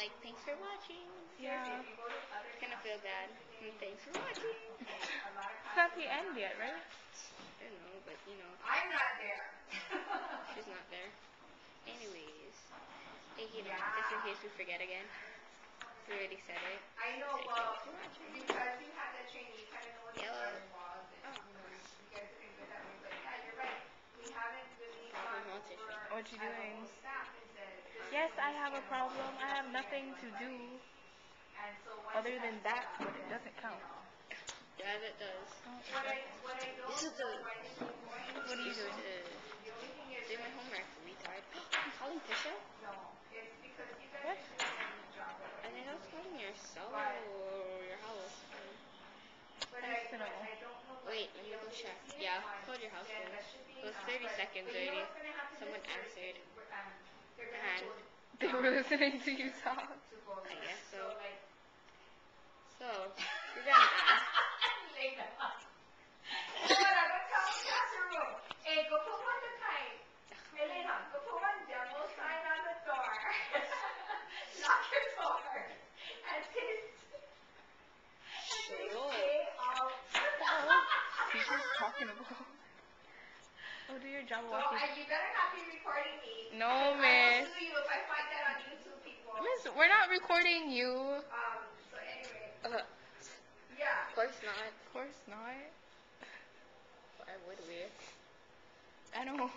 like, thanks for watching. Yeah. It's gonna feel bad. Thanks for watching. It's not the end yet, right? I don't know, but you know. I'm not there. She's not there. Anyways, you know, just in case we forget again. We already said it. I know, well, because you had that training, you kind of know what's involved. And, you guys didn't do it that way, but yeah, you're right. We haven't really gone over what you doing? Staff and said, yes, I have a problem. I have nothing to do other than that, but it doesn't count. Yeah, that does. What I don't know why this is important. What are you doing? The only thing is, doing my homework, retard. I'm calling Tisha? no, it's because you guys are doing a good job. And then I was calling yourself or your house. But I don't know. Wait, let me go check. Yeah, called your house phone. It was 30 seconds already. Someone answered. And they were listening to you talk. I guess so. So, you're gonna ask. Hey, go put one the kite. Elena, go put one demo sign on the door. Lock your door. And stay out. He's just talking about. Oh, do your job. So, you better not be recording me. No, miss. I will sue you if I find that on YouTube, people. Miss, we're not recording you. So anyway. Yeah. Of course not. Of course not. Why would we? I don't know.